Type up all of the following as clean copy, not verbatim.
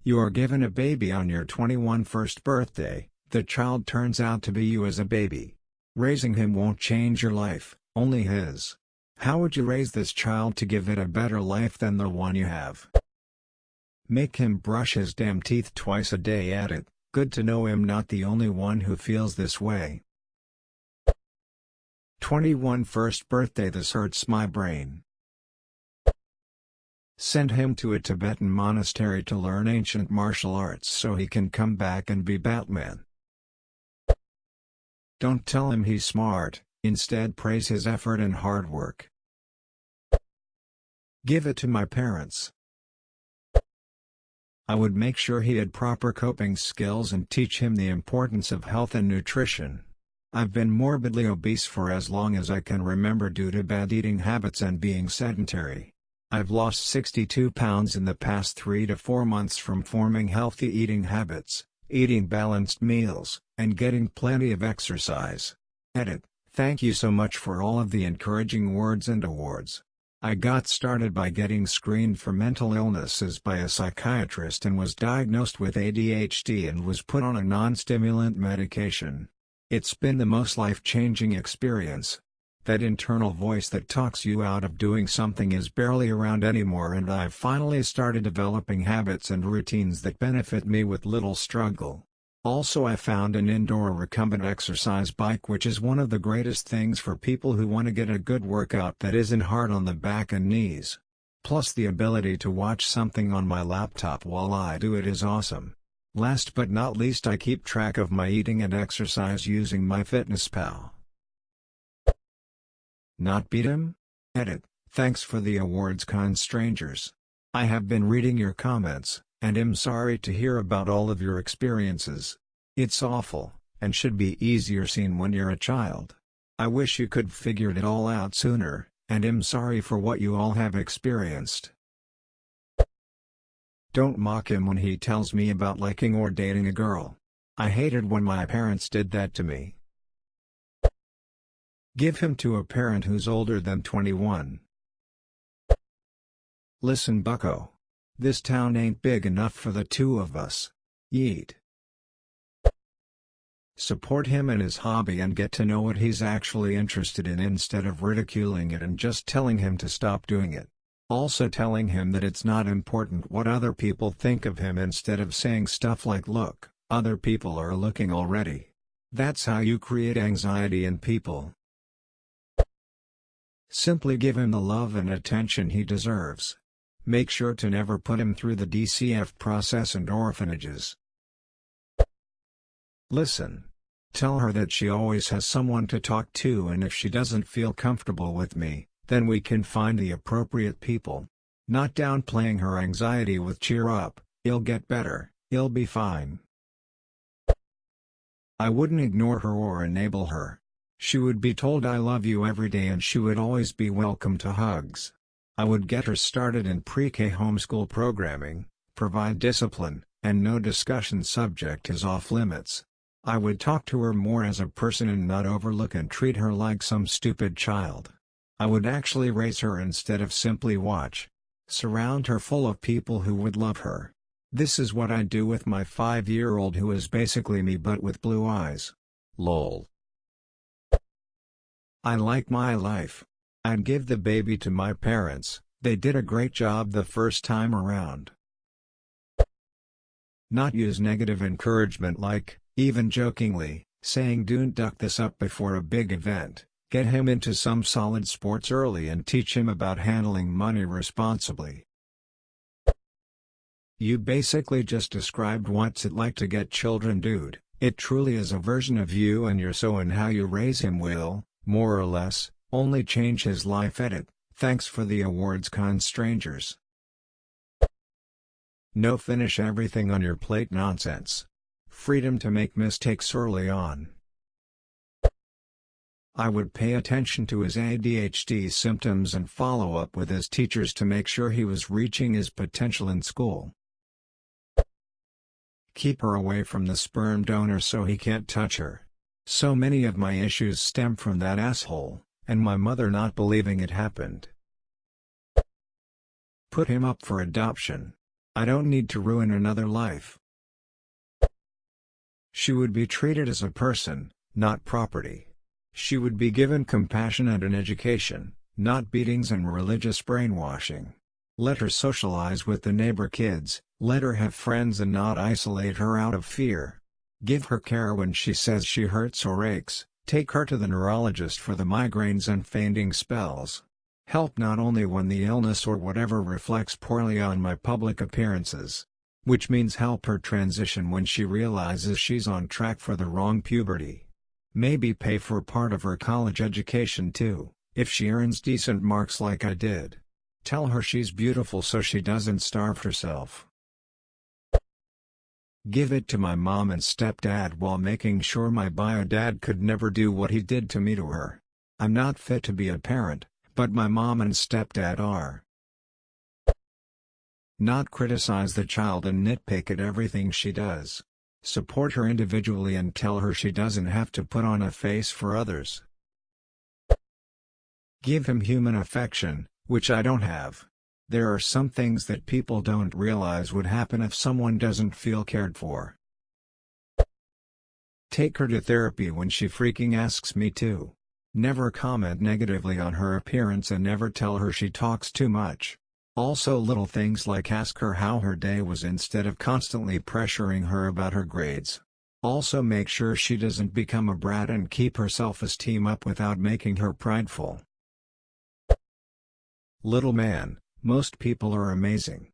You are given a baby on your 21st birthday, the child turns out to be you as a baby. Raising him won't change your life, only his. How would you raise this child to give it a better life than the one you have? Make him brush his damn teeth twice a day at it. Good to know I'm not the only one who feels this way. 21st birthday, this hurts my brain. Send him to a Tibetan monastery to learn ancient martial arts so he can come back and be Batman. Don't tell him he's smart, instead praise his effort and hard work. Give it to my parents. I would make sure he had proper coping skills and teach him the importance of health and nutrition. I've been morbidly obese for as long as I can remember due to bad eating habits and being sedentary. I've lost 62 pounds in the past 3 to 4 months from forming healthy eating habits, eating balanced meals, and getting plenty of exercise. Edit. Thank you so much for all of the encouraging words and awards. I got started by getting screened for mental illnesses by a psychiatrist and was diagnosed with ADHD and was put on a non-stimulant medication. It's been the most life-changing experience. That internal voice that talks you out of doing something is barely around anymore, and I've finally started developing habits and routines that benefit me with little struggle. Also, I found an indoor recumbent exercise bike, which is one of the greatest things for people who want to get a good workout that isn't hard on the back and knees. Plus, the ability to watch something on my laptop while I do it is awesome. Last but not least, I keep track of my eating and exercise using MyFitnessPal. Not beat him? Edit. Thanks for the awards, kind strangers. I have been reading your comments, and am sorry to hear about all of your experiences. It's awful, and should be easier seen when you're a child. I wish you could figured it all out sooner, and am sorry for what you all have experienced. Don't mock him when he tells me about liking or dating a girl. I hated when my parents did that to me. Give him to a parent who's older than 21. Listen, bucko. This town ain't big enough for the two of us. Yeet. Support him in his hobby and get to know what he's actually interested in instead of ridiculing it and just telling him to stop doing it. Also telling him that it's not important what other people think of him instead of saying stuff like, look, other people are looking already. That's how you create anxiety in people. Simply give him the love and attention he deserves. Make sure to never put him through the DCF process and orphanages. Listen. Tell her that she always has someone to talk to, and if she doesn't feel comfortable with me, then we can find the appropriate people. Not downplaying her anxiety with cheer up, it'll get better, it'll be fine. I wouldn't ignore her or enable her. She would be told I love you every day and she would always be welcome to hugs. I would get her started in pre-K homeschool programming, provide discipline, and no discussion subject is off limits. I would talk to her more as a person and not overlook and treat her like some stupid child. I would actually raise her instead of simply watch. Surround her full of people who would love her. This is what I do with my 5-year-old who is basically me but with blue eyes. Lol. I like my life. I'd give the baby to my parents, they did a great job the first time around. Not use negative encouragement like, even jokingly, saying don't duck this up before a big event. Get him into some solid sports early and teach him about handling money responsibly. You basically just described what's it like to get children, dude. It truly is a version of you, and your so and how you raise him will, more or less, only change his life. Edit. Thanks for the awards, kind strangers. No finish everything on your plate nonsense. Freedom to make mistakes early on. I would pay attention to his ADHD symptoms and follow up with his teachers to make sure he was reaching his potential in school. Keep her away from the sperm donor so he can't touch her. So many of my issues stem from that asshole, and my mother not believing it happened. Put him up for adoption. I don't need to ruin another life. She would be treated as a person, not property. She would be given compassion and an education, not beatings and religious brainwashing. Let her socialize with the neighbor kids, let her have friends and not isolate her out of fear. Give her care when she says she hurts or aches, take her to the neurologist for the migraines and fainting spells. Help not only when the illness or whatever reflects poorly on my public appearances. Which means help her transition when she realizes she's on track for the wrong puberty. Maybe pay for part of her college education too, if she earns decent marks like I did. Tell her she's beautiful so she doesn't starve herself. Give it to my mom and stepdad while making sure my bio dad could never do what he did to me to her. I'm not fit to be a parent, but my mom and stepdad are. Not criticize the child and nitpick at everything she does. Support her individually and tell her she doesn't have to put on a face for others. Give him human affection, which I don't have. There are some things that people don't realize would happen if someone doesn't feel cared for. Take her to therapy when she freaking asks me to. Never comment negatively on her appearance and never tell her she talks too much. Also little things like ask her how her day was instead of constantly pressuring her about her grades. Also make sure she doesn't become a brat and keep her self-esteem up without making her prideful. Little man, most people are amazing.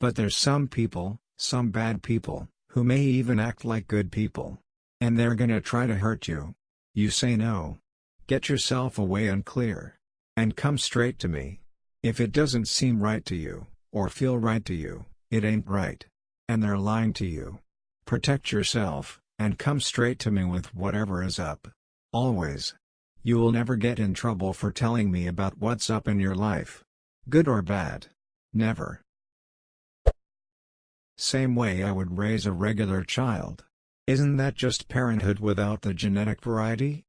But there's some people, some bad people, who may even act like good people. And they're gonna try to hurt you. You say no. Get yourself away and clear. And come straight to me. If it doesn't seem right to you, or feel right to you, it ain't right. And they're lying to you. Protect yourself, and come straight to me with whatever is up. Always. You will never get in trouble for telling me about what's up in your life. Good or bad. Never. Same way I would raise a regular child. Isn't that just parenthood without the genetic variety?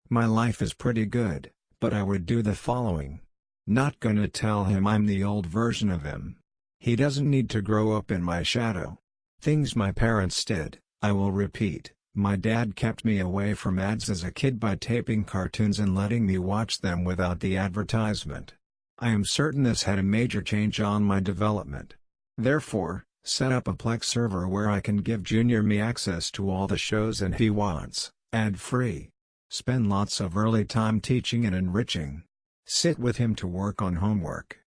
My life is pretty good, but I would do the following. Not gonna tell him I'm the old version of him. He doesn't need to grow up in my shadow. Things my parents did, I will repeat. My dad kept me away from ads as a kid by taping cartoons and letting me watch them without the advertisement. I am certain this had a major change on my development. Therefore, set up a Plex server where I can give Junior me access to all the shows and he wants, ad-free. Spend lots of early time teaching and enriching. Sit with him to work on homework.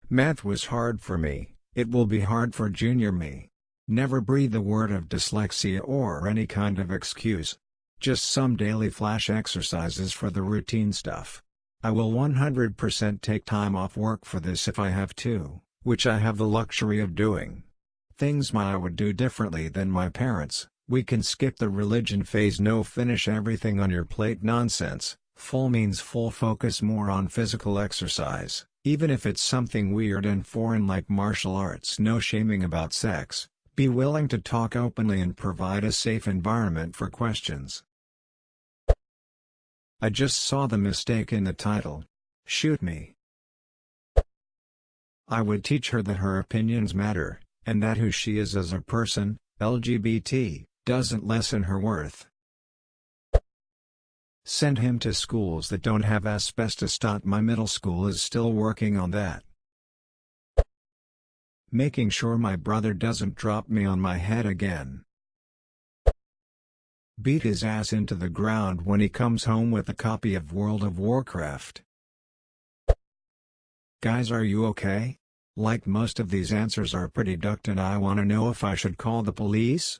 Math was hard for me, it will be hard for Junior me. Never breathe a word of dyslexia or any kind of excuse. Just some daily flash exercises for the routine stuff. I will 100% take time off work for this if I have to, which I have the luxury of doing. Things I would do differently than my parents. We can skip the religion phase, no finish everything on your plate nonsense. Full means full focus more on physical exercise, even if it's something weird and foreign like martial arts. No shaming about sex. Be willing to talk openly and provide a safe environment for questions. I just saw the mistake in the title. Shoot me. I would teach her that her opinions matter, and that who she is as a person, LGBT, doesn't lessen her worth. Send him to schools that don't have asbestos. My middle school is still working on that. Making sure my brother doesn't drop me on my head again. Beat his ass into the ground when he comes home with a copy of World of Warcraft. Guys, are you okay? Like most of these answers are pretty ducked and I wanna know if I should call the police?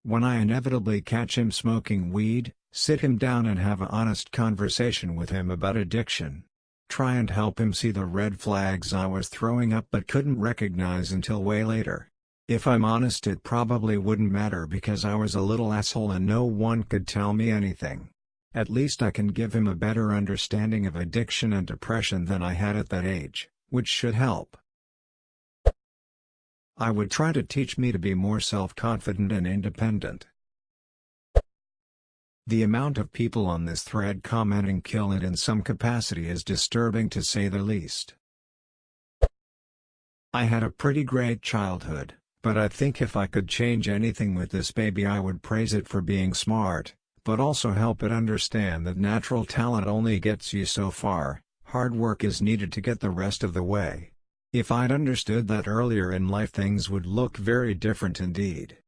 When I inevitably catch him smoking weed, sit him down and have an honest conversation with him about addiction. Try and help him see the red flags I was throwing up but couldn't recognize until way later. If I'm honest, it probably wouldn't matter because I was a little asshole and no one could tell me anything. At least I can give him a better understanding of addiction and depression than I had at that age, which should help. I would try to teach me to be more self-confident and independent. The amount of people on this thread commenting "kill it" in some capacity is disturbing to say the least. I had a pretty great childhood, but I think if I could change anything with this baby I would praise it for being smart, but also help it understand that natural talent only gets you so far, hard work is needed to get the rest of the way. If I'd understood that earlier in life things would look very different indeed.